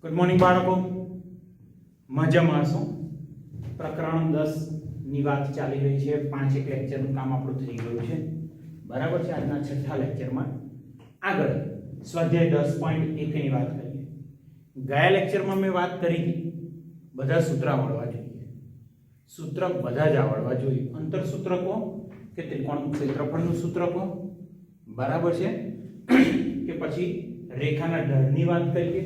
Good morning બાળકો, મજામાં છો? પ્રકરણ 10 ની વાત ચાલી રહી છે. 5 એક લેક્ચરનું કામ આપણું થઈ ગયું છે, બરાબર છે. આજના છઠ્ઠા લેક્ચરમાં આગળ સ્વાધ્યાય 10.1 ની વાત કરીએ. ગયા લેક્ચરમાં મેં વાત કરી હતી બધા સૂત્ર આવડવા જોઈએ. સૂત્ર બધા જ આવડવા જોઈએ. અંતર સૂત્ર કહો કે ત્રિકોણનું ક્ષેત્રફળનું સૂત્ર કહો, બરાબર છે, કે પછી રેખાના ઢળની વાત કરીએ.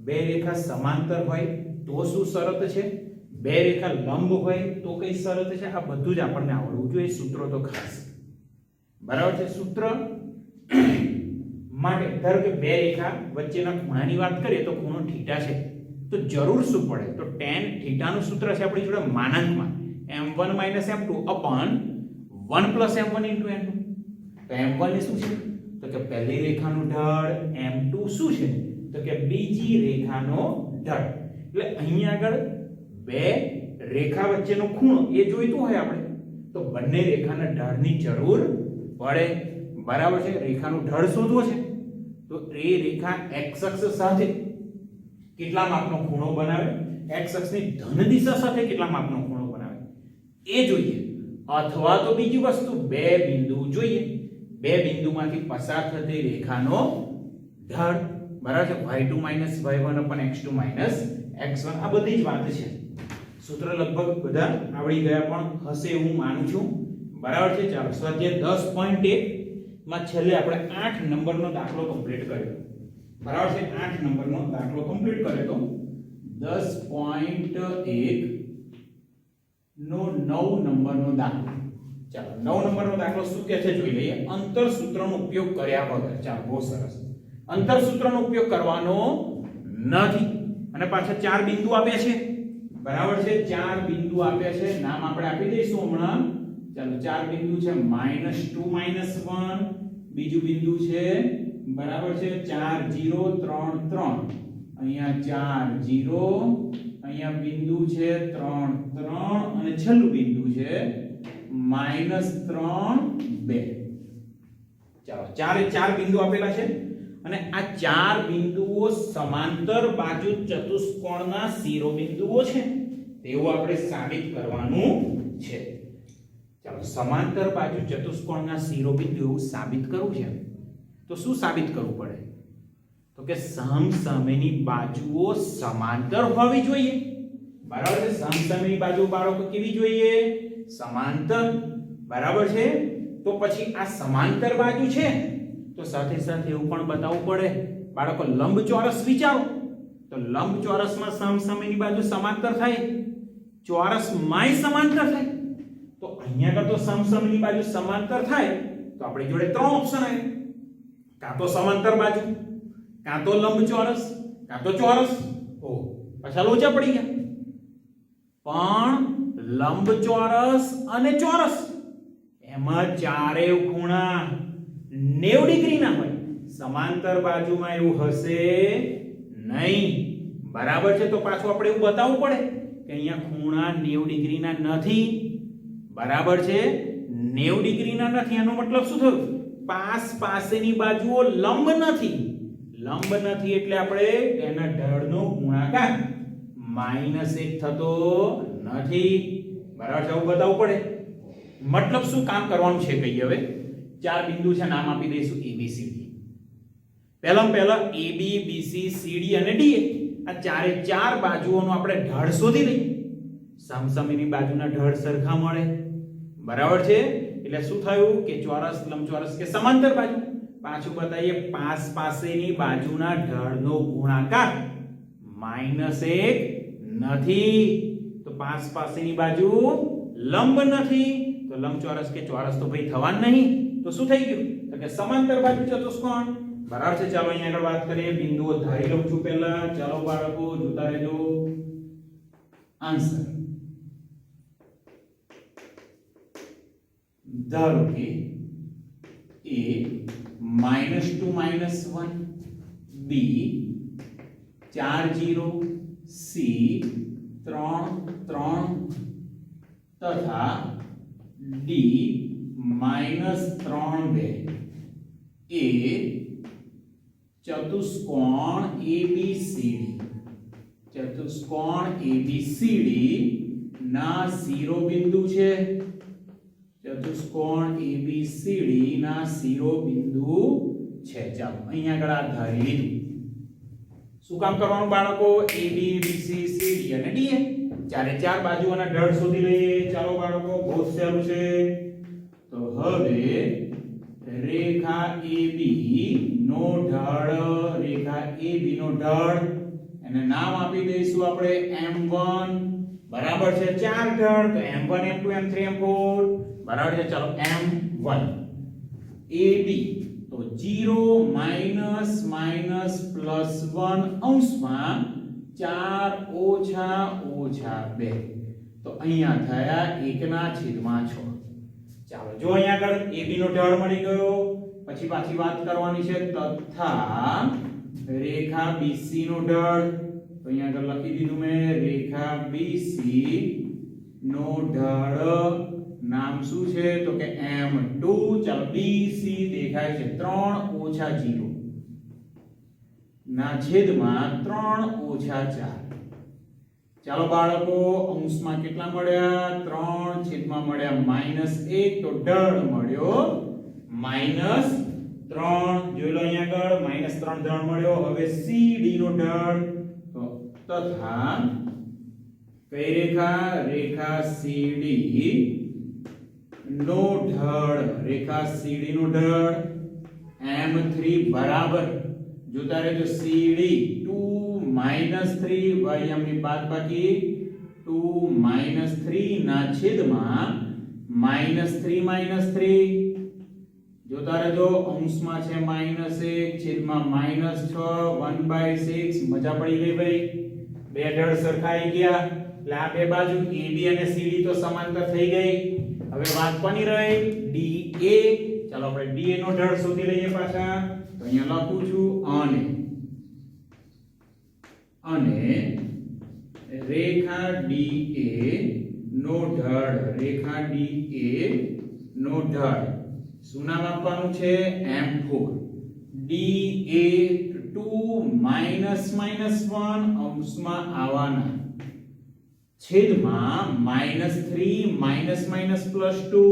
બે રેખા સમાંતર હોય તો શું શરત છે, બે રેખા લંબ હોય તો કઈ શરત છે, આ બધું જ આપણને આવડવું જોઈએ. સૂત્રો તો ખાસ, બરાબર છે. સૂત્ર માટે ધારો કે બે રેખા વચ્ચેના ખૂણાની વાત કરીએ તો ખૂણો થીટા છે, તો જરૂર શું પડે? તો tan થીટા નું સૂત્ર છે આપણી જોડે માનાંકમાં m1 m2 upon 1 plus m1 into m2. તો m1 એ શું છે? તો કે પહેલી રેખાનું ઢળ, m2 શું છે? તો કે બીજી રેખાનો ઢળ. એટલે અહીંયા આગળ બે રેખા વચ્ચેનો ખૂણો એ જોઈતું હોય આપણે, તો બંને રેખાના ઢળની જરૂર પડે, બરાબર છે. રેખાનું ઢળ શોધવો છે તો એ રેખા x અક્ષ સાથે કેટલા માપનો ખૂણો બનાવે, x અક્ષની ધન દિશા સાથે કેટલા માપનો ખૂણો બનાવે એ જોઈએ. અથવા તો બીજી વસ્તુ, બે બિંદુ જોઈએ, બે બિંદુમાંથી પસાર થતી રેખાનો ઢળ, બરાબર છે. y2 y1 upon x2 x1. આ બધી જ વાત છે. સૂત્ર લગભગ બધા આવડી ગયા પણ હશે એવું માનું છું, બરાબર છે. ચાલો સ્વાધ્યાય 10.1 માં છેલ્લે આપણે 8 નંબરનો દાખલો કમ્પ્લીટ કર્યો, બરાબર છે. 8 નંબરનો દાખલો કમ્પ્લીટ કર્યો તો 10.1 નો 9 નંબરનો દાખલો. ચાલો 9 નંબરનો દાખલો શું કહે છે જોઈ લઈએ. અંતર સૂત્રનો ઉપયોગ કર્યા વગર. ચાલો બહુ સરસ. અંતર સૂત્રનો ઉપયોગ કરવાનો નથી અને પાછા ચાર બિંદુ આપ્યા છે, બરાબર છે. ચાર બિંદુ આપ્યા છે, નામ આપણે આપી દઈશું હમણાં. ચાલો ચાર બિંદુ છે -2 -1, બીજું બિંદુ છે, બરાબર છે, 4 0 3 3, અહીંયા 4 0, અહીંયા બિંદુ છે 3 3 અને છેલ્લું બિંદુ છે -3 2. ચાલો ચારે ચાર બિંદુ આપેલા છે અને આ ચાર બિંદુઓ સમાંતર બાજુ ચતુષ્કોણના શિરોબિંદુઓ છે તેવું આપણે સાબિત કરવાનું છે. ચાલો સમાંતર બાજુ ચતુષ્કોણના શિરોબિંદુ એવું સાબિત કરવું છે તો શું સાબિત કરવું પડે? તો કે સમસામેની બાજુઓ સમાંતર હોવી જોઈએ, બરાબર છે. સમસામેની બાજુ બાળકો કેવી જોઈએ? સમાંતર, બરાબર છે. તો પછી આ સમાંતર બાજુ છે તો સાથે સાથે એવું પણ બતાવવું પડે બાળકો, લંબચોરસ વિચારો તો લંબચોરસમાં સમસામેની બાજુ સમાંતર થાય, ચોરસમાંય સમાંતર થાય. તો અહીંયા આગળ તો સમસામેની બાજુ સમાંતર થાય તો આપણી જોડે ત્રણ ઓપ્શન આવે, કાં તો સમાંતર બાજુ, કાં તો લંબચોરસ, કાં તો ચોરસ. ઓ પાછા લોચા પડી ગયા. પણ લંબચોરસ અને ચોરસ એમાં ચારેય ખૂણા 90 ડિગ્રી ના હોય, સમાંતર બાજુમાં એવું હશે નહીં, બરાબર છે. તો પાછું આપણે એવું બતાવવું પડે કે અહીંયા ખૂણા 90 ડિગ્રીના નથી, બરાબર છે. 90 ડિગ્રીના નથી એનો મતલબ શું થયું? પાસેની બાજુઓ લંબ નથી. લંબ નથી એટલે આપણે તેના ઢળનો ગુણાકાર -1 થતો નથી, બરાબર છે. આવું બતાવવું પડે. મતલબ શું કામ કરવાનું છે કહીએ હવે. ચાર બિંદુ છે, નામ આપી દઈશું ABCD. પહેલા AB BC CD અને DA. આ ચારે ચાર બાજુઓનો આપણે ઢળ શોધી લઈએ. સમસામેની બાજુના ઢળ સરખા મળે, બરાબર છે. એટલે શું થયું કે ચોરસ, લંબચોરસ કે સમાંતર બાજુ. પાછું બતાવીએ, પાસેની બાજુના ઢળનો ગુણાકાર -1 નથી. તો પાસેની બાજુ લંબ નથી તો લંબચોરસ કે ચોરસ તો ભાઈ થવાનું નહીં. તો શું થઈ ગયું? તો કે સમાંતર બાજુ ચતુષ્કોણ, બરાબર છે. ચાલો અહીંયા આગળ વાત કરીએ. બિંદુઓ ધારી લઉં છું પહેલા. ચાલો બાળકો જોતા રહેજો. આન્સર ધારો કે A -2 -1, B 4 0, C 3 3 તથા D -3 2 એ ચતુષ્કોણ ABCD ચતુષ્કોણ ABCD ના શિરોબિંદુ છે. ચતુષ્કોણ ABCD ના શિરોબિંદુ છે. ચાલો અહીંયા આગળ આ ધારી લીધું. શું કામ કરવાનું બાળકો? AB BC CD અને DA ચારે ચાર બાજુઓના ઢળ શોધી લઈએ. ચાલો બાળકો બહુ સહેલું છે. તો હવે રેખા AB નો ઢળ, રેખા AB નો ઢળ એને નામ આપી દઈશું આપણે M1 બરાબર છે. ચાર ઢળ તો M1 M2 M3 M4 બરાબર છે. ચાલો M1 AD તો 0 માઈનસ માઈનસ પ્લસ 1 અંશમાં 4 ઓછા ઓછા 2 તો અહીંયા થયા 1/6. ચાલો જો અહીંયા આગળ AB નો ઢળ મળી ગયો. પછી પાછી વાત કરવાની છે તથા રેખા BC નો ઢળ. તો અહીંયા આગળ લખી દીધું મેં રેખા BC નો ઢળ નામ શું છે? તો કે M2. ચાલો BC દેખાય છે 3 ઓછા 0 ના છેદમાં 3 ઓછા 4. ચાલો બાળકો અંશમાં કેટલા મળ્યા? 3 છેદમાં મળ્યા -1 તો ઢળ મળ્યો -3. જોઈ લો અહીંયા આગળ -3 ઢળ મળ્યો. હવે CD નો ઢળ તો તથા કઈ રેખા? રેખા CD નો ઢળ, રેખા CD નો ઢળ M3 બરાબર જોતા રહેજો CD 2 - 3 y ની બાદબાકી 2 - 3 ના છેદમાં -3 જોતા રહેજો. અંશમાં છે -1 છેદમાં -6 1/6. મજા પડી ગઈ ભાઈ? બે ઢળ સરખાઈ ગયા એટલે આ બે બાજુ AB અને CD તો સમાંતર થઈ ગઈ. હવે વાત કોની રહી? DA. ચાલો આપણે DA નો ઢળ શોધી લઈએ પાછા. તો અહીંયા લખું છું અને રેખા DA નો ઢળ, રેખા DA નો ઢળ શું નામ આપવાનું છે? M4. DA 2 -1 અંશમાં આવવાના છેદમાં -3 +2.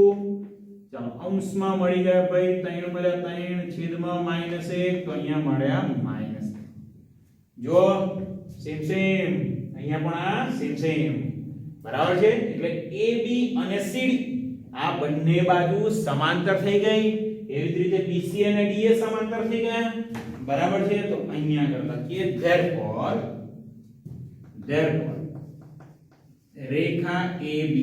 ચાલો અંશમાં મળી ગયા ભાઈ 3 મળ્યા 3 છેદમાં -1 તો અહીંયા મળ્યા -3. જો સેમ સેમ અહીંયા પણ આ સેમ સેમ બરાબર છે. એટલે AB અને CD આ બંને બાજુ સમાંતર થઈ ગઈ. એવી જ રીતે BC અને DA સમાંતર થઈ ગયા બરાબર છે. તો અહીંયા આગળ લખીએ therefore રેખા AB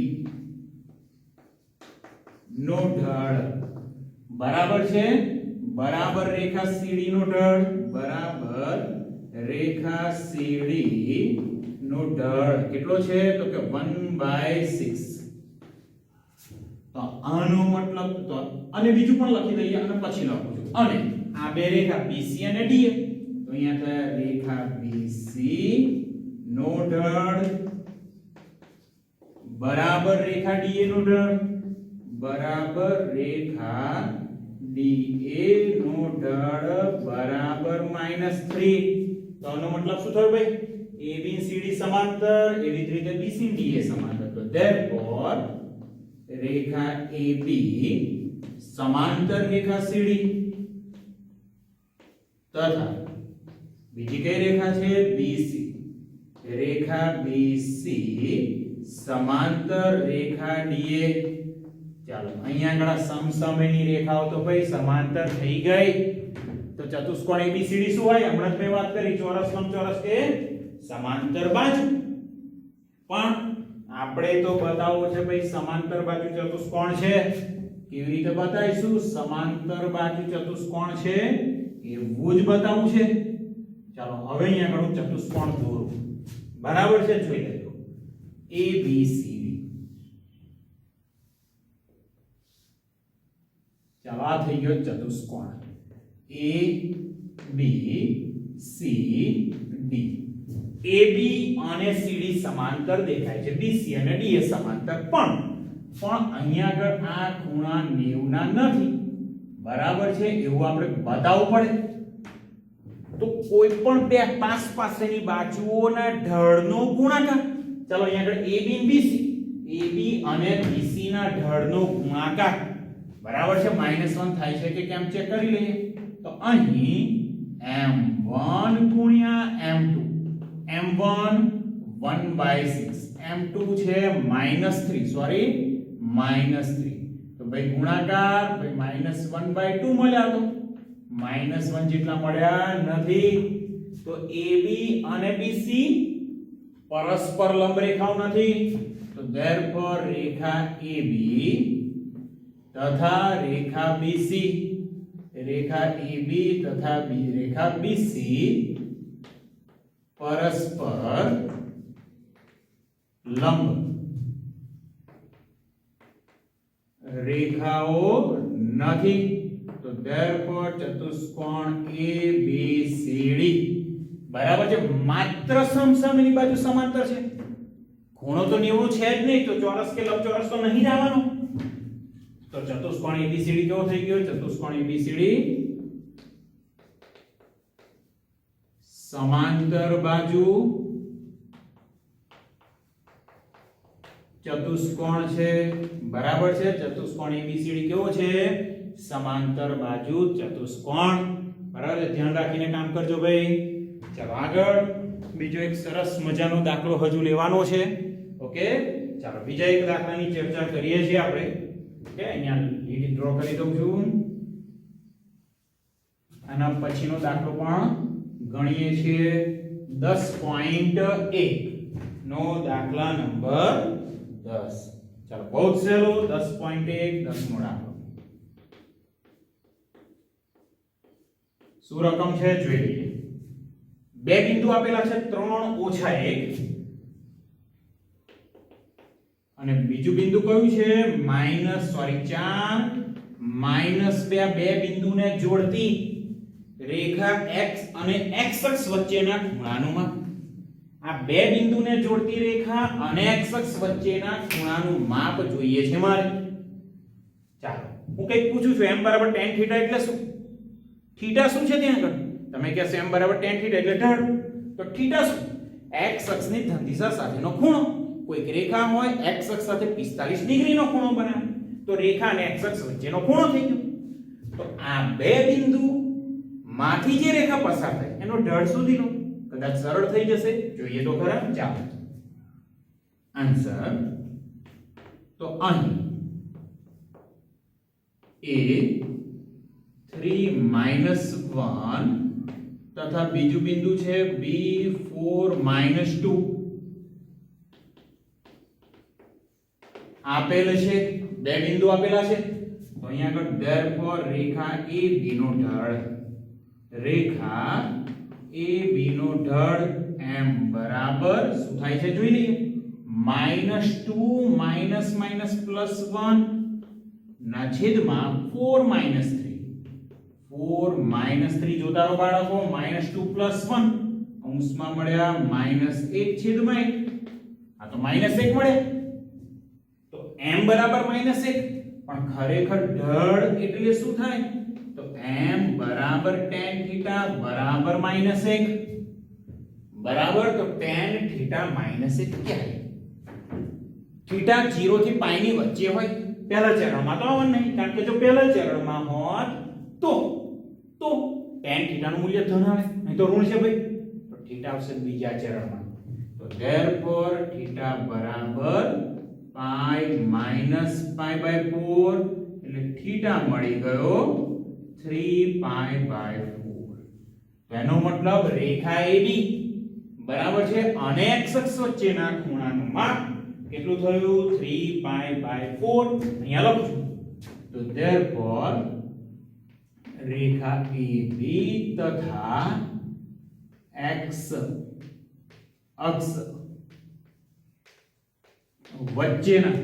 નો ઢળ બરાબર છે બરાબર રેખા CD નો ઢળ બરાબર રેખા CD નો ઢળ કેટલો છે? તો કે 1/6. તો આનો મતલબ તો અને બીજું પણ લખી દઈએ અને પછી લખું છું. અને આ બે રેખા BC અને DA તો અહીંયા થાય રેખા BC નો ઢળ બરાબર રેખા DA નો ઢળ બરાબર રેખા DA નો ઢળ બરાબર -3. તો આનો મતલબ શું થયો ભાઈ? AB અને CD સમાંતર, એવી જ રીતે BC અને DA સમાંતર. તો therefore રેખા AB સમાંતર રેખા CD તથા બીજી કઈ રેખા છે? BC. રેખા BC સમાંતર રેખા DA. ચાલો અહીંયા આગળ સમસમયની રેખાઓ તો ભાઈ સમાંતર થઈ ગઈ. તો ચતુષ્કોણ ABCD શું હોય? હમણાં જ મેં વાત કરી ચોરસ લંબચોરસ એ સમાંતર બાજુ. પણ આપણે તો બતાવવું છે ભાઈ સમાંતર બાજુ ચતુષ્કોણ છે. કેવી રીતે બતાવીશું? સમાંતર બાજુ ચતુષ્કોણ છે એવું જ બતાવવું છે. ચાલો હવે અહીંયા આગળ ચતુષ્કોણ દોરું બરાબર છે. જોઈ લેજો ABCD. ચાલો આ થઈ ગયો ચતુષ્કોણ ABCD. AB અને CD સમાંતર દેખાય છે, BC અને DA સમાંતર પણ અહીંયા આગળ આ ખૂણા 90 ના નથી બરાબર છે એવું આપણે બતાવવું પડે. તો કોઈ પણ બે પાસેની બાજુઓના ઢળનો ગુણાકાર, ચાલો અહીંયા આગળ AB અને BC, AB અને BC ના ઢળનો ગુણાકાર બરાબર છે -1 થાય છે કે કેમ ચેક કરી લઈએ. તો અહીં m1 ગુણ્યા m2, m1 1/6, m2 છે -3, સોરી -3, તો ભાઈ ગુણાકાર ભાઈ -1/2 મળ્યા, તો -1 જેટલા મળ્યા નથી. તો AB અને BC પરસ્પર લંબ રેખાઓ નથી, તો therefore રેખા AB તથા રેખા BC, રેખા AB તથા રેખા BC પરસ્પર લંબ રેખાઓ નથી, તો therefore ચતુષ્કોણ ABCD બરાબર છે. માત્ર સમસામેની બાજુ સમાંતર છે, ખૂણો તો 90 છે જ નહીં, તો ચોરસ કે લંબચોરસ તો નહીં જ આવવાનો. તો ચતુષ્કોણ ABCD કેવો થઈ ગયો? ચતુષ્કોણ ABCD સમાંતર બાજુ ચતુષ્કોણ છે બરાબર છે. ચતુષ્કોણ ABCD કેવો છે? સમાંતર બાજુ ચતુષ્કોણ બરાબર છે. ધ્યાન રાખીને કામ કરજો ભાઈ. ચાલો આગળ બીજો એક સરસ મજાનો દાખલો હજુ લેવાનો છે. ઓકે, ચાલો બીજા એક દાખલાની ચર્ચા કરીએ છીએ આપણે. ઓકે, અહીંયા લીટી ડ્રો કરી દઉં છું. આના પછીનો દાખલો પણ ગણીએ છીએ. 10.1 નો દાખલા નંબર 10. ચાલો બહુ જ સહેલો 10.1 10મો દાખલો. શું રકમ છે જોઈ લઈએ. બે બિંદુ આપેલા છે 3 - 1 અને બીજું બિંદુ કયું છે? -4 -2. બે બિંદુને જોડતી રેખા x અને x અક્ષ વચ્ચેના ખૂણાનું માપ. આ બે બિંદુને જોડતી રેખા અને x અક્ષ વચ્ચેના ખૂણાનું માપ જોઈએ છે મારે. ચાલો હું કંઈક પૂછું છું, m = tan θ એટલે શું? થીટા શું છે ત્યાં આગળ? તમે કહેશો m = tan θ એટલે ઢાળ. તો થીટા શું? x અક્ષની ધન દિશા સાથેનો ખૂણો. કોઈક રેખા હોય x અક્ષ સાથે 45 ડિગ્રીનો ખૂણો બનાવે, તો રેખા અને x અક્ષ વચ્ચેનો ખૂણો થઈ ગયો. તો આ બે બિંદુ માંથી જે રેખા પસાર થાય એનો ઢળ શોધી લો. કદાચ સરળ થઈ જશે, જોઈએ તો ખરા. ચાલો આન્સર તો અહીં A3 - 1 તથા બીજું બિંદુ છે B4 - 2 આપેલ છે. બે બિંદુ આપેલા છે, તો અહીંયા આગળ therefore રેખા AB નો ઢળ, રેખા AB નો ઢળ m બરાબર શું થાય છે જોઈ લઈએ. -2 -1 ના છેદમાં 4 - 3. 4 - 3 જોતા રહો બાળકો. -2 + 1 અંશમાં મળ્યા -1/1. આ તો -1 મળે, તો m બરાબર -1. પણ ખરેખર ઢળ એટલે શું થાય? તો m બરાબર tan θ બરાબર -1 બરાબર. તો tan θ -1 ક્યારે? થીટા 0 થી π ની વચ્ચે હોય. પહેલા ચરણમાં તો આવવાનું નહીં, કારણ કે જો પહેલા ચરણમાં હોત તો tan θ નું મૂલ્ય ધન આવે, નહીં તો ઋણ છે ભાઈ. તો થીટા આવશે બીજા ચરણમાં. તો therefore θ બરાબર π - π/4 એટલે થીટા મળી ગયો 3π/4. તેનો મતલબ રેખા AB બરાબર છે અને x અક્ષ વચ્ચેના ખૂણાનું માપ કેટલું થયું? 3π/4. અહીંયા લખું છું. તો therefore રેખા AB તથા x અક્ષ વચ્ચેના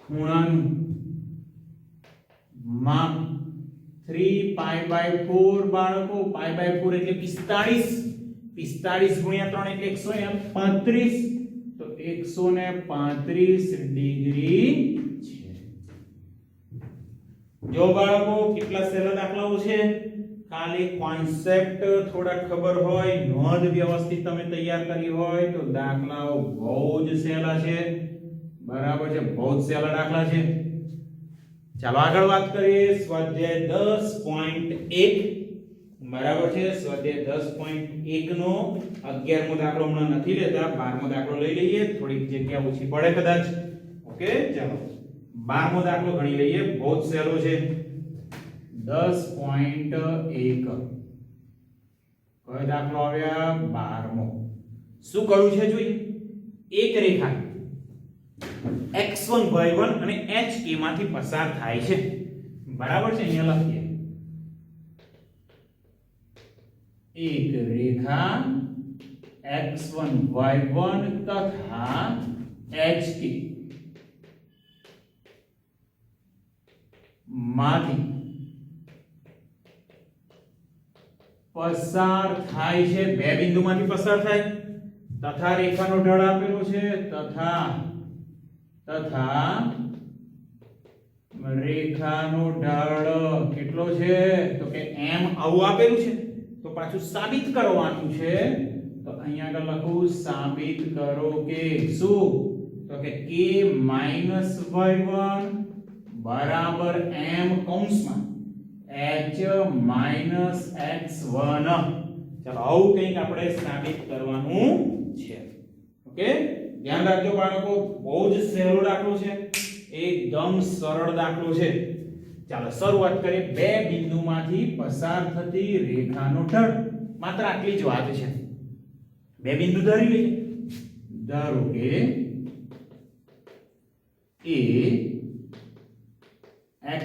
ખૂણાનું માપ 3π/4 બાળકો. π/4 એટલે 45 ગુણ્યા 3 એટલે 135. તો 135 ડિગ્રી છે. જો બાળકો કેટલા સહેલા દાખલાઓ છે. છે ખાલી કોન્સેપ્ટ થોડા ખબર હોય નોંધ વ્યવસ્થિત તમે તૈયાર કરી હોય તો દાખલાઓ બહુ જ સહેલા છે બરાબર છે બહુ જ સહેલા દાખલા છે ચાલો આગળ વાત કરીએ સ્વાધ્યાય 10.1 બરાબર છે સ્વાધ્યાય 10.1 નો 11મો દાખલો હમણાં નથી લેતા 12મો દાખલો લઈ લઈએ થોડીક જગ્યા ઓછી પડે કદાચ ઓકે ચાલો 12મો દાખલો ગણી લઈએ બહુ જ સહેલો છે 10.1 કયો દાખલો આવ્યા 12મો શું કહ્યું છે જોઈએ એક રેખા x1 y1 અને h a માંથી પસાર થાય છે બરાબર છે અહીંયા લખીએ एक रेखा x1 y1 तथा h की माथी पसार थाय छे बे बिंदु माथी पसार थाय तथा रेखानो ढळ आपेलो छे तथा रेखानो ढळ કેટલો છે તો કે m આવું આપેલું છે તો પાછું સાબિત કરવાનું છે તો અહીંયા આગળ લખું સાબિત કરો કે શું તો કે k y1 બરાબર m કૌંસમાં h x1 ચાલો આવું કંઈક આપણે સાબિત કરવાનું છે ઓકે ધ્યાન રાખજો બાળકો બહુ જ સહેલો દાખલો છે એકદમ સરળ દાખલો છે ચાલો શરૂઆત કરીએ બે બિંદુમાંથી પસાર થતી રેખાનો ઢળ માત્ર આટલી જ વાત છે બે બિંદુ ધરી લઈએ ધારો કે a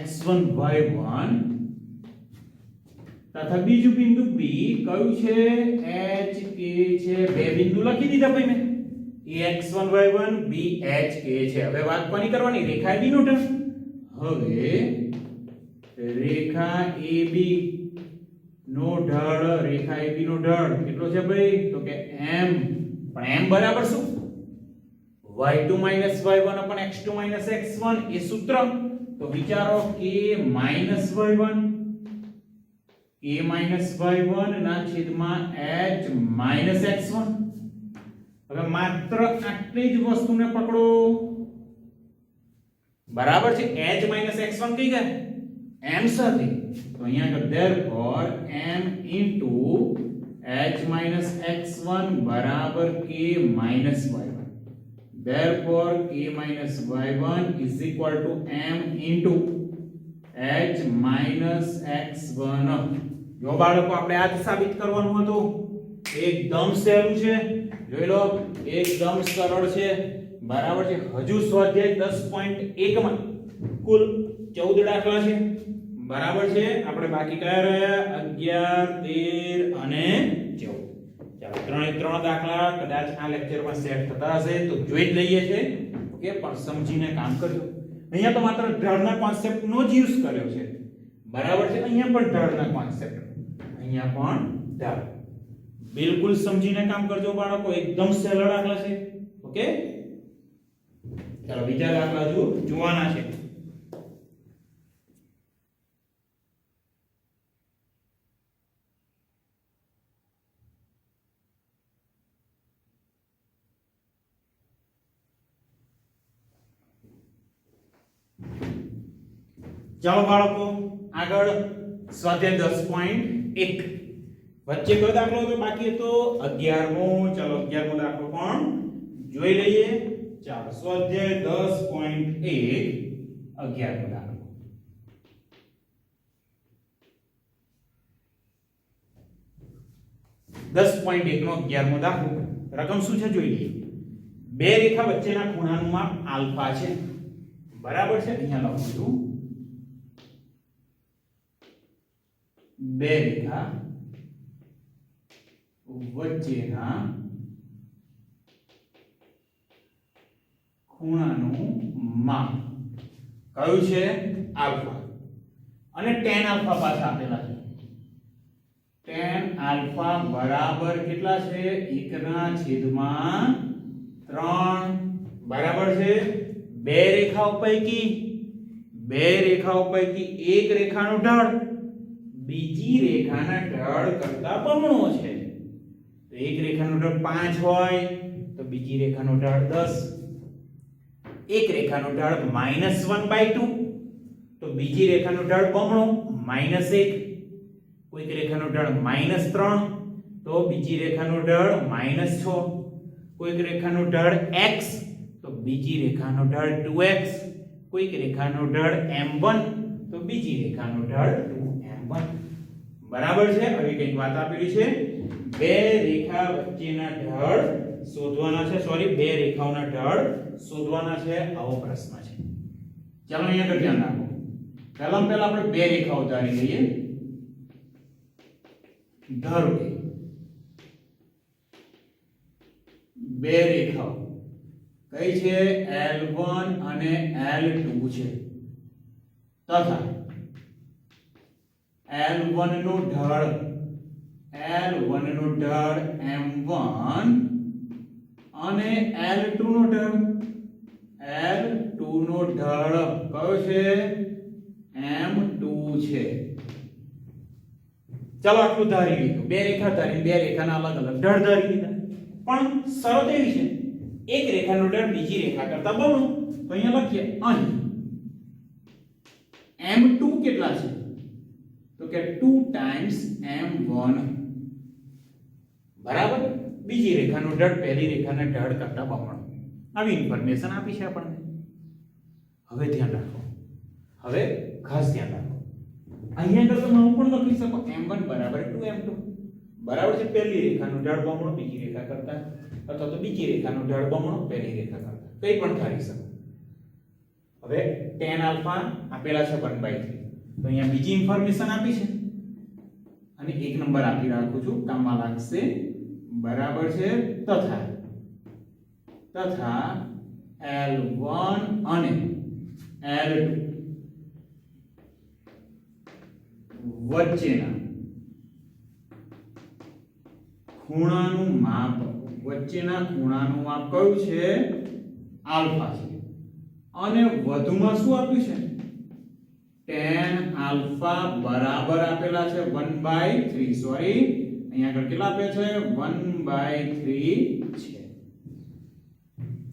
x1 y1 તથા બીજું બિંદુ b કયું છે h k છે બે બિંદુ લખી દીધા ભાઈ મેં a x1 y1 b h k છે હવે વાત કોની કરવાની રેખા ab નો ઢળ હવે રેખા AB નો ઢળ રેખા AB નો ઢળ કેટલો છે ભાઈ તો કે m પણ m બરાબર શું y2 y1 x2 x1 એ સૂત્ર તો વિચારો k y1 ના છેદમાં h x1 હવે માત્ર આટલી જ વસ્તુને પકડો બરાબર છે h x1 કઈ ગયા m સાથે તો અહીંયા આગળ therefore m into h x1 બરાબર k y1 therefore k y1 is equal to m into h x1 જો બાળકો આપણે આજ સાબિત કરવાનું હતું એકદમ સહેલું છે જોઈ લો એકદમ સરળ છે બરાબર છે હજુ સ્વાધ્યાય 10.1 માં કુલ 14 દાખલા છે બરાબર છે આપણે બાકી કયા રહ્યા 11 13 અને 14 ચાલો ત્રણે ત્રણ દાખલા કદાચ આ લેક્ચરમાં સેટ થતા હશે તો જોઈ જ લઈએ છે ઓકે પણ સમજીને કામ કરજો અહીંયા તો માત્ર ઢળના કોન્સેપ્ટ નો જ યુઝ કર્યો છે બરાબર છે અહીંયા પણ ઢળના કોન્સેપ્ટ અહીંયા પણ ઢળ બિલકુલ સમજીને કામ કરજો બાળકો એકદમ સહેલા દાખલા છે ઓકે ચાલો બીજા દાખલા જોવાના છે ચાલો બાળકો આગળ સ્વાધ્યાય 10.1 વચ્ચે કયો દાખલો હતો બાકી હતો 11મો ચાલો 11મો દાખલો પણ જોઈ લઈએ ચાલો સ્વાધ્યાય 10.1 11મો દાખલો 10.1 નો 11મો દાખલો રકમ શું છે જોઈ લઈએ બે રેખા વચ્ચેના ખૂણાનું માપ આલ્ફા છે બરાબર છે અહીંયા લખું છું બે રેખા વચ્ચેના ખૂણાનું માપ કયું છે આલ્ફા અને tan આલ્ફા પાછા આપેલા છે tan આલ્ફા બરાબર કેટલા છે 1/3 બરાબર છે બે રેખાઓ પૈકી એક રેખાનું ઢાળ બીજી રેખાના ઢાળ કરતા બમણો છે. તો એક રેખાનો ઢાળ 5 હોય તો બીજી રેખાનો ઢાળ 10. એક રેખાનો ઢાળ -1/2 તો બીજી રેખાનો ઢાળ બમણો -1. કોઈક રેખાનો ઢાળ -3 તો બીજી રેખાનો ઢાળ -6. કોઈક રેખાનો ઢાળ x તો બીજી રેખાનો ઢાળ 2x. કોઈક રેખાનો ઢાળ m1 તો બીજી રેખાનો ઢાળ 2m1. બરાબર છે. હવે કંઈક વાત આપેલી છે, બે રેખા વચ્ચેના ઢાળ શોધવાના છે. સોરી, બે રેખાઓના ઢાળ શોધવાના છે. આવો પ્રશ્ન છે. ચાલો અહીંયા આગળ ધ્યાન રાખો. પહેલા આપણે બે રેખાઓ ધારી લઈએ. ધારો કે બે રેખાઓ કઈ છે? L1 અને L2 છે તથા L1 નો ઢાળ M1 અને L2 નો ઢાળ કયો છે? M2 છે. ચાલો આટલું ધારી લીધું. બે રેખા ધારી, બે રેખાના અલગ અલગ ઢાળ ધારી લીધા. પણ શરત એવી છે, એક રેખાનો ઢાળ બીજી રેખા કરતા બમણો. તો અહીંયા લખીએ, અહીં M2 કેટલા છે? તો કે 2 ટાઈમ્સ M1. બરાબર. બીજી રેખાનો ઢાળ પહેલી રેખાના ઢાળ કરતા બમણો. આવી ઇન્ફોર્મેશન આપી છે આપણને. હવે ધ્યાન રાખો. હવે ખાસ ધ્યાન રાખો. અહીંયા આગળ તમે આવું પણ લખી શકો, M1 બરાબર 2M2. બરાબર છે. પહેલી રેખાનો ઢાળ બમણો બીજી રેખા કરતા, અથવા તો બીજી રેખાનો ઢાળ બમણો પહેલી રેખા કરતા, કંઈ પણ ધારી શકો. હવે tan આલ્ફા આપેલા છે 1/3. તો અહીંયા બીજી ઇન્ફોર્મેશન આપી છે અને એક નંબર આપી રાખું છું, કામમાં લાગશે. બરાબર છે. તથા L1 અને L2 વચ્ચેના ખૂણાનું માપ કયું છે? આલ્ફા છે. અને વધુમાં શું આપ્યું છે? tan આલ્ફા બરાબર આપેલા છે 1/3. સોરી, અહીંયા આગળ કેટલા આપે છે? 1/3 છે.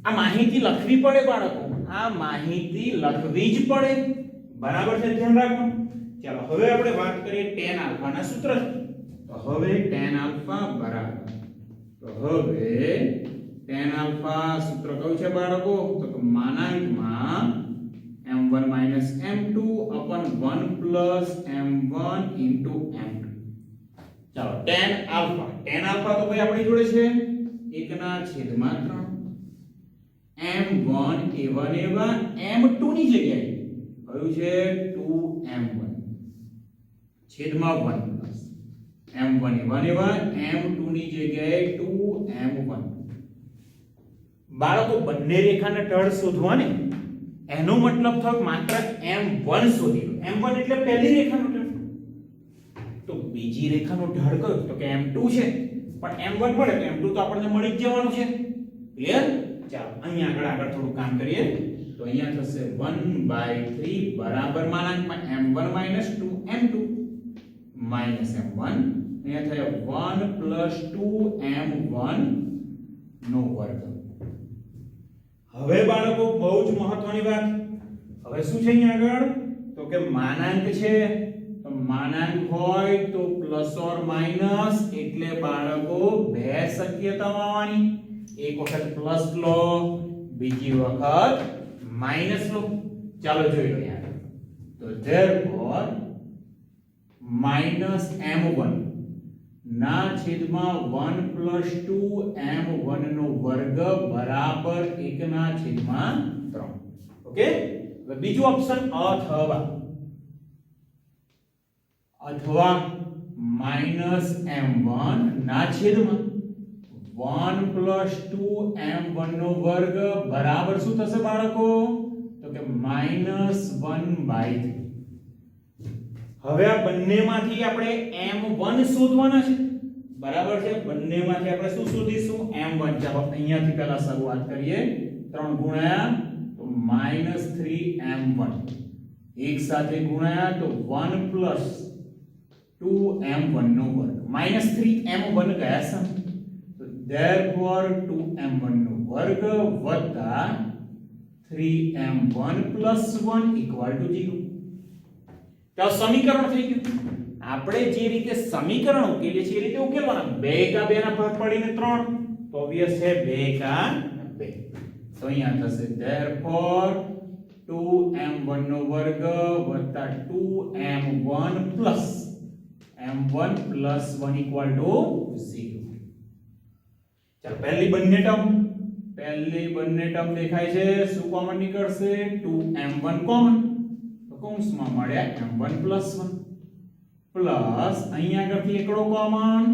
આ માહિતી લખવી પડે બાળકો, આ માહિતી લખવી જ પડે. બરાબર છે. ધ્યાન રાખો. ચાલો હવે આપણે વાત કરીએ tan આલ્ફા ના સૂત્રથી. તો હવે tan આલ્ફા બરાબર, tan આલ્ફા સૂત્ર કયું છે બાળકો? તો કે માનાંકમાં m1 m2 upon 1 plus m1 into m2. ચાલો tan આલ્ફા તો ભાઈ આપણી જોડે છે 1/3. m1 એવા m2 ની જગ્યાએ કયું છે? 2m1 છેદમાં 1 પ્લસ m1 એવા m2 ની જગ્યાએ 2m1. બાળકો બંને રેખાના ઢાળ શોધવાને, એનો મતલબ થયો માત્ર m1 શોધી લો. m1 એટલે પહેલી રેખાનો ઢાળ. તો બીજી રેખાનો ઢાળ કયો? તો કે m2 છે. પણ m1 મળે તો m2 તો આપણને મળી જ જવાનું છે. ક્લિયર? ચાલો અહીંયા આગળ થોડું કામ કરીએ. તો અહીંયા થશે 1/3 બરાબર માનાંકમાં m1 2m2 m1. અહીંયા થયો 1 2m1 નો વર્ગ. હવે બાળકો બહુ જ મહત્વની વાત. હવે શું છે અહીંયા આગળ? તો કે માનાંક છે. તો માનાંક હોય તો પ્લસ ઓર માઈનસ એટલે બાળકો બે શક્યતાઓ આવવાની. એક વખત પ્લસ લો, બીજી વખત માઈનસ લો. ચાલો જોઈ લો યાર. તો therefore -m1 ના છેદમાં 1 + 2m1 નો વર્ગ બરાબર 1/3. ઓકે. હવે બીજું ઓપ્શન અથવા -m1 ના છેદમાં 1 + 2m1 નો વર્ગ બરાબર શું થશે બાળકો? તો કે -1/3. હવે આ બંનેમાંથી આપણે m1 શોધવાના છે. બરાબર છે. બંનેમાંથી આપણે શું શોધીશું? m1. ચાલો અહીંયાથી પહેલા શરૂઆત કરીએ. 3 ગુણ્યા તો -3m1. એક સાથે ગુણ્યા તો 1 + 2m1 નો વર્ગ માઈનસ 3m1 ગયા છે તો therefore 2m1 નો વર્ગ વત્તા 3m1 plus 1 equal to 0. તો સમીકરણ થઈ ગયું. આપણે જે રીતે સમીકરણ ઉકેલીએ છીએ એ રીતે ઉકેલવાના. 2 કા 2 ના ભાગ પાડીને 3 તો obvious છે 2 કા 2. તો અહીંયા થશે therefore 2m1 નો વર્ગ વત્તા 2m1 plus m1 plus 1 equal to 0. ચાલો પહેલી બંને ટર્મ દેખાય છે. શું કોમન નીકળશે? 2m1 common. તો કૌંસમાં મળ્યા m1 plus 1 પ્લસ અહીંયા આગળથી એકડો common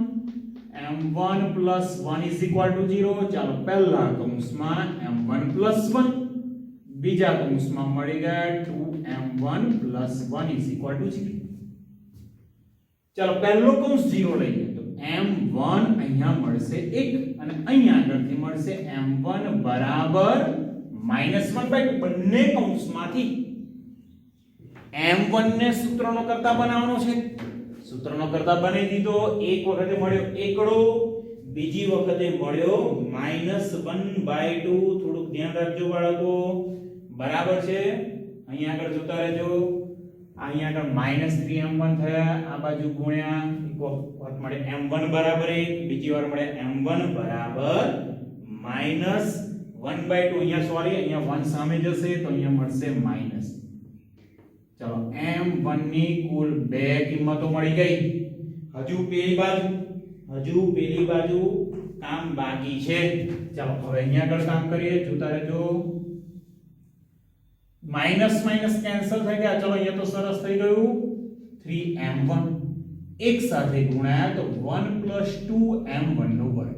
m1 plus 1 is equal to 0. ચાલો પહેલા કૌંસમાં m1 plus 1 બીજા કૌંસમાં મળી ગયા 2m1 plus 1 is equal to 0. ચાલો પહેલો કૌંસ 0 લઈએ તો m1 અહીંયા મળશે 1 અને અહીંયા આગળથી મળશે m1 બરાબર -1/2. બંને કૌંસમાંથી m1 ને સૂત્રનો કરતા બનાવવાનો છે. સૂત્રનો કરતા બનાવી દીધો. એક વખતે મળ્યો એકડો, બીજી વખતે મળ્યો -1/2. થોડુંક ધ્યાન રાખજો બાળકો. બરાબર છે. અહીંયા આગળ જોતા રહેજો. અહીંયા આગળ -3m1 થયા. આ બાજુ ગુણ્યા એક વખત મળે m1 બરાબર 1, બીજી વાર મળે m1 બરાબર -1/2. અહીંયા સોરી અહીંયા 1 સામે જશે તો અહીંયા મળશે માઈનસ. ચલો m1 ની કુલ બે કિંમતો મળી ગઈ. હજુ પેલી બાજુ કામ બાકી છે. ચાલો હવે અહીંયા આગળ કામ કરીએ. જોતા રહેજો. માઈનસ માઈનસ કેન્સલ થઈ ગયા. ચલો અહીંયા તો સરસ થઈ ગયું. 3m1 એક સાથે ગુણાયા તો 1 + 2m1 નો વર્ગ.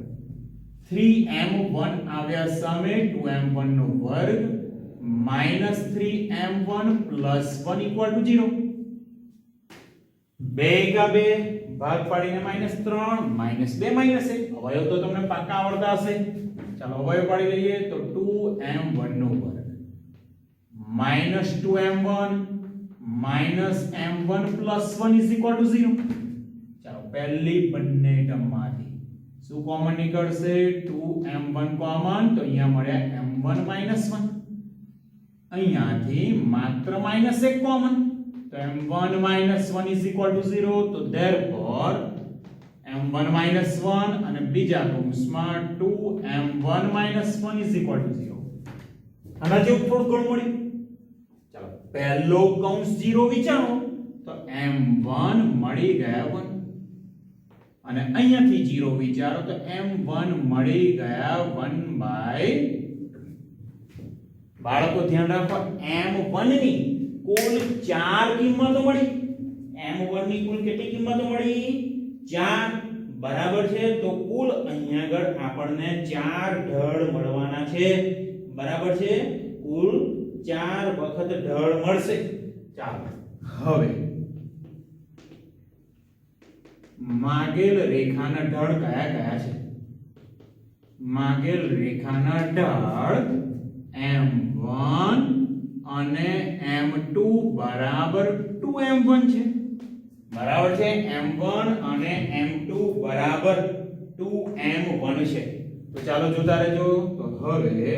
3m1 આવ્યા સામે 2m1 નો વર્ગ -3m1 plus 1 equal to 0. 2 કા 2 ભાગ પાડીને -3 -2 -1. અવયવ તો તમને પાક્કા આવડતા હશે. ચાલો અવયવ પાડી લઈએ તો 2m1 નો વર્ગ -2m1 -m1 plus 1 is equal to 0. ચાલો પહેલી બંને ટર્મમાંથી શું કોમન નીકળશે? 2m1 કોમન તો અહીંયા મળ્યા m1 -1. અહીંયાથી માત્ર -1 કોમન તો m1 -1 is equal to 0. તો therefore m1 -1 અને બીજા કૌંસમાં 2m1 -1 is equal to 0. આના જેવું થોડું ઘણું મળ્યું. ચાલો પહેલો કૌંસ 0 વિચારો તો m1 મળી ગયા 1 અને અહીંયાથી 0 વિચારો તો m1 મળી ગયા 1/2. બાળકો ધ્યાન રાખો. m1 ની કુલ 4 કિંમતો મળી. m1 ની કુલ કેટલી કિંમતો મળી? 4. બરાબર છે. તો કુલ અહીંયા આગળ આપણને 4 ઢળ મળવાના છે. બરાબર છે. કુલ 4 વખત ઢળ મળશે. ચાલો હવે માગેલ રેખાના ઢળ કયા કયા છે? માગેલ રેખાના ઢળ m1 અને m2 બરાબર 2m1 છે. બરાબર છે. m1 અને m2 બરાબર 2m1 છે. તો ચાલો જોતા રહેજો. તો હવે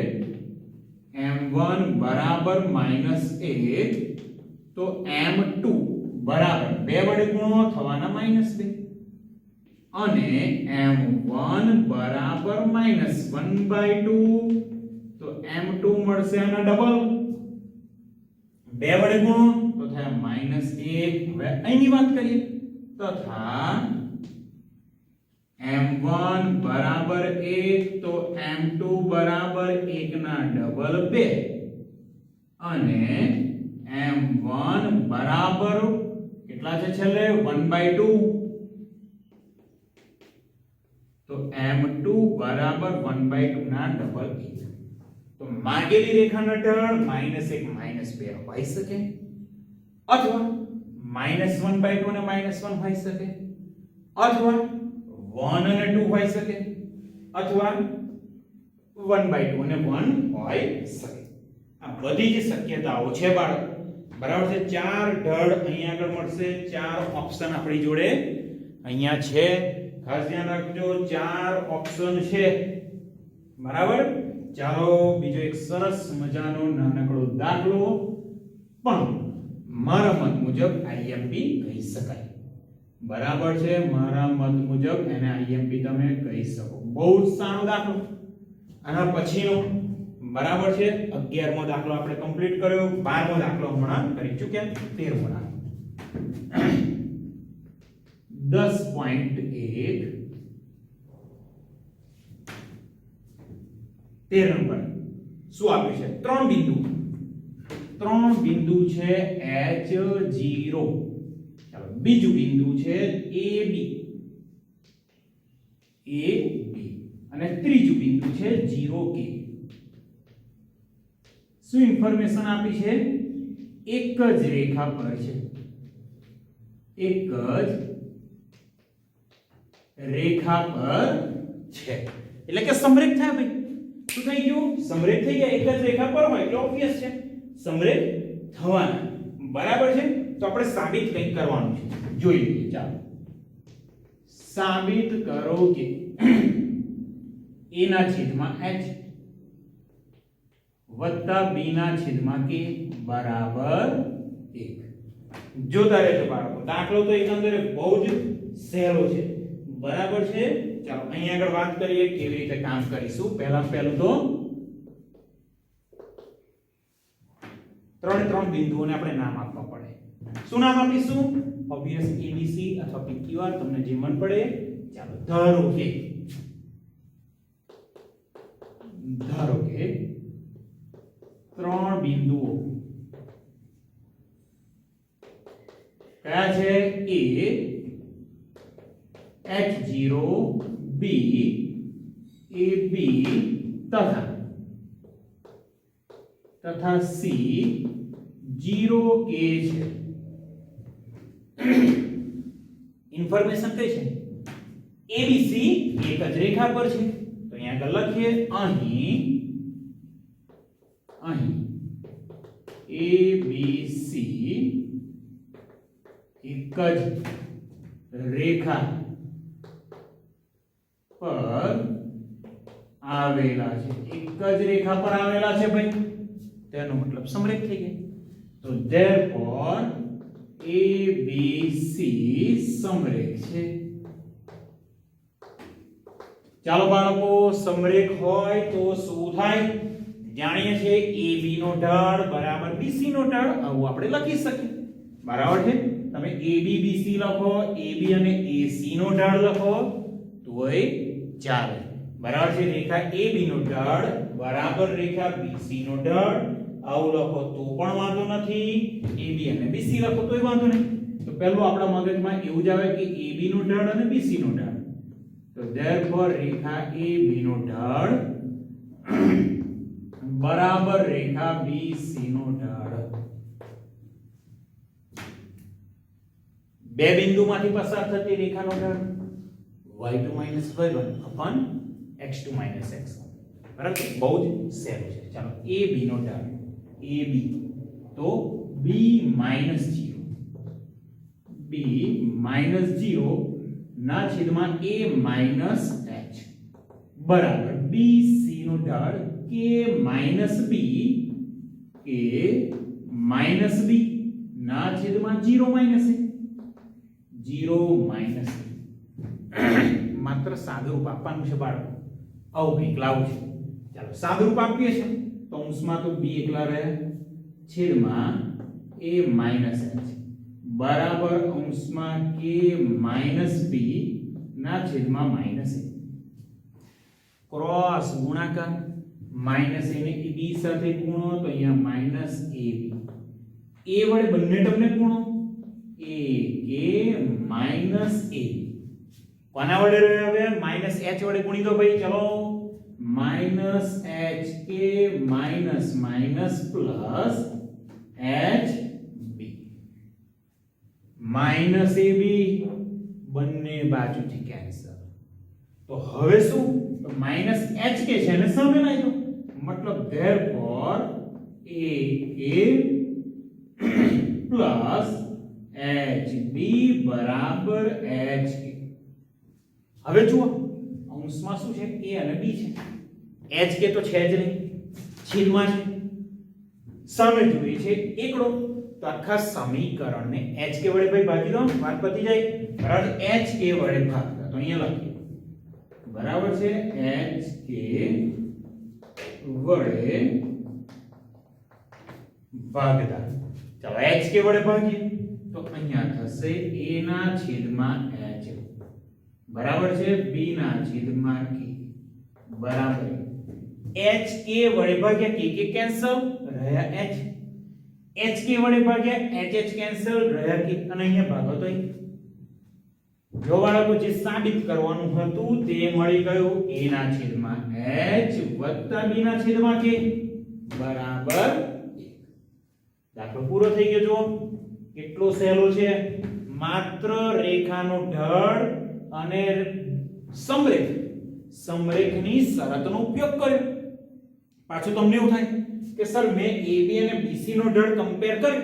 m1 બરાબર -1 તો m2 બરાબર 2 વડે ગુણો થવાના -2 અને m1 બરાબર -1/2 તો m2 મળશે આના ડબલ. 2 વડે ગુણો તો થાય -1. હવે અહીંની વાત કરીએ તથા m1 બરાબર 1 તો m2 બરાબર 1 ના ડબલ 2 અને m1 બરાબર કેટલા છે છેલ્લે 1/2 તો m2 બરાબર 1/2 ના ડબલ 1. તો માગેલી રેખાના ઢળ -1 -2 હોઈ શકે અથવા -1/2 અને -1 હોઈ શકે અથવા 1 અને 2 હોઈ શકે અથવા 1/2 અને 1 હોઈ શકે. આ બધી જ શક્યતાઓ છે બાળકો. બરાબર છે. 4 ઢળ અહીંયા આગળ મળશે. 4 ઓપ્શન આપણી જોડે અહીંયા છે. ખાસ ધ્યાન રાખજો 4 ઓપ્શન છે. બરાબર. ચાલો બીજો એક સરસ મજાનો નાનકડો દાખલો પણ મારા મત મુજબ આઈએમપી કહી શકાય. બરાબર છે. મારા મત મુજબ એને આઈએમપી તમે કહી શકો. બહુ જ સારો દાખલો. આના પછીનો બરાબર છે 11મો દાખલો આપણે કમ્પ્લીટ કર્યો. 12મો દાખલો હમણાં કરી ચૂક્યા. 13મો દાખલો 10.1 13 નંબર શું આપ્યું છે? 3 બિંદુ. 3 બિંદુ છે H0. ચાલો બીજું બિંદુ છે AB. અને ત્રીજું બિંદુ છે 0K. શું ઇન્ફોર્મેશન આપી છે? એક જ રેખા પર છે. એક જ રેખા પર છે એટલે કે સમરેખ થાય ભાઈ. શું થઈ ગયું? સમરેખ થઈ ગયા. એક જ રેખા પર હોય એટલે ઓબ્વિયસ છે સમરેખ થવાના. બરાબર છે. તો આપણે સાબિત કંઈક કરવાનું છે. જોઈ લઈએ. ચાલો સાબિત કરો કે a ના છેદમાં h વત્તા b ના છેદમાં k બરાબર 1. જોતા રહેજો બાળકો. દાખલો તો એકંદરે બહુ જ સહેલો છે. બરાબર છે. ચાલો અહીં આગળ વાત કરીએ કેવી રીતે કામ કરીશું. પહેલું તો 3 બિંદુઓને આપણે નામ આપવા પડે. શું નામ આપીશું? ઓબ્વિયસ ABC અથવા PQR તમને જે મન પડે. ચાલો ધારો કે 3 બિંદુઓ કયા છે? A H0 B AB તથા C 0K છે. ઇન્ફોર્મેશન કઈ છે? ABC એક જ રેખા પર છે. તો અહીંયા આગળ લખીએ અહીં ABC એક જ રેખા પર આવેલા છે. એક જ રેખા પર આવેલા છે ભાઈ. તેનો મતલબ સમરેખ થઈ ગઈ. તો therefore ABC સમરેખ છે. ચાલો બાળકો સમરેખ હોય તો શું થાય? જાણીએ છીએ AB નો ઢાળ બરાબર BC નો ઢાળ. આવું આપણે લખી શકીએ. બરાબર છે. તમે AB BC લખો, AB અને AC નો ઢાળ લખો તોય ચાલે. બરાબર છે. રેખા AB નો ઢાળ બરાબર રેખા BC નો ઢાળ આવું લખો તો પણ વાંધો નથી. AB અને BC લખો તોય વાંધો નહીં. તો પહેલું આપણા મગજમાં એવું જ આવે કે AB નો ઢાળ અને BC નો ઢાળ. તો therefore રેખા AB નો ઢાળ બરાબર રેખા BC નો ઢાળ. બે બિંદુમાંથી પસાર થતી રેખાનો ઢાળ y2 - y1 upon x2 - x1. બરાબર. બહુ જ સહેલું છે. ચાલો AB નો ઢાળ AB તો b - 0 ના છેદમાં a - h બરાબર BC નો ઢાળ k - b ના છેદમાં 0 - a 0 - માત્ર સાદુરૂપ આપવાનું છે બાળકો. આવું કંઈક લાવું છે. ચાલો સાદુરૂપ આપીએ છીએ. કૌંસમાં તો b એકલા રહે છેદમાં a - h બરાબર અંશમાં k - b ના છેદમાં -a. ક્રોસ ગુણાકાર માઈનસ a ને b સાથે ગુણો તો અહીંયા -ab. a વડે બંને ટર્મને ગુણો a k -a. કોના વડે રહ્યો હવે? -h વડે ગુણી દો ભાઈ. ચલો -hk પ્લસ hb -ab બંને બાજુથી કેન્સલ. તો હવે શું? તો -hk છે એને સામે લાવી દો. મતલબ therefore ak પ્લસ HB બરાબર HK. હવે જુઓ અંશમાં શું છે A અને B છે. HK તો છે જ નહીં, છેદમાં છે. સામે જોઈએ છે એકડો, તો આખા સમીકરણને HK વડે ભાઈ ભાગી દો, વાત પતી જાય. બરાબર, HK વડે ભાગતા તો અહીંયા લખીએ બરાબર છે HK વડે ભાગતા. ચાલો HK વડે ભાગીએ તો અહીંયા થશે A ના છેદમાં H બરાબર છે B ના છેદમાં K બરાબર. HK વડે ભાગ્યા K કેન્સલ, રહ્યા H. HK વડે ભાગ્યા HH કેન્સલ, રહ્યા K. અને અહીંયા ભાગો તો જો બાળકો જે સાબિત કરવાનું હતું તે મળી ગયું. A ના છેદમાં H વત્તા B ના છેદમાં K બરાબર 1. દાખલો પૂરો થઈ ગયો. જો કેટલો સહેલો છે. માત્ર રેખાનો ઢળ અને સમરેખની શરતનો ઉપયોગ કર્યો. પાછું તમને એવું થાય કે સર મેં AB અને BC નો ઢળ કમ્પેર કર્યો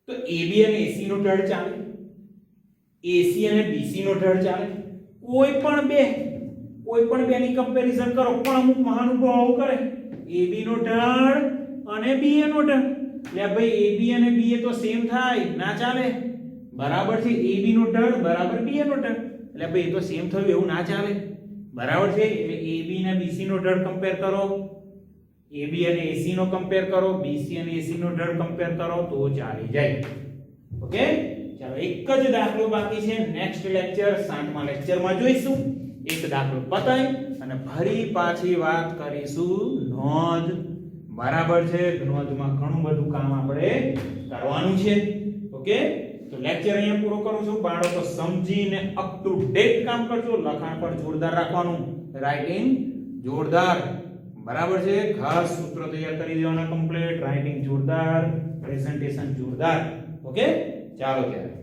તો AB અને AC નો ઢળ ચાલે, AC અને BC નો ઢળ ચાલે. કોઈ પણ બે ની કમ્પેરીઝન કરો, પણ અમુક મહાનુભાવો કરે AB નો ઢળ અને BA નો ઢળ. લે ભાઈ AB અને BA તો સેમ થાય, ના ચાલે. બરાબર છે, AB નો ઢળ બરાબર BA નો ઢળ. એટલે ભાઈ એ તો સેમ થયું એવું ના ચાલે. બરાબર છે, એટલે AB અને BC નો ઢળ કમ્પેર કરો, AB અને AC નો કમ્પેર કરો, BC અને AC નો ઢળ કમ્પેર કરો તો ચાલી જાય. ઓકે, ચાલો એક જ દાખલો બાકી છે. નેક્સ્ટ લેક્ચર 7મા લેક્ચરમાં જોઈશું. એક દાખલો પતાઈ અને ફરી પાછી વાત કરીશું નોંધ. બરાબર છે, નોંધમાં ઘણું બધું કામ આપણે કરવાનું છે. ઓકે, તો લેક્ચર અહીંયા પૂરો કરું છું. બાળકો સમજીને અપ ટુ ડેટ કામ કરજો. લખાણ પર જોરદાર રાખવાનું, રાઇટિંગ જોરદાર. બરાબર છે, ખાસ સૂત્ર તૈયાર કરી દેવાના કમ્પ્લીટ, રાઇટિંગ જોરદાર, પ્રેઝન્ટેશન જોરદાર. ઓકે, ચાલો ત્યારે.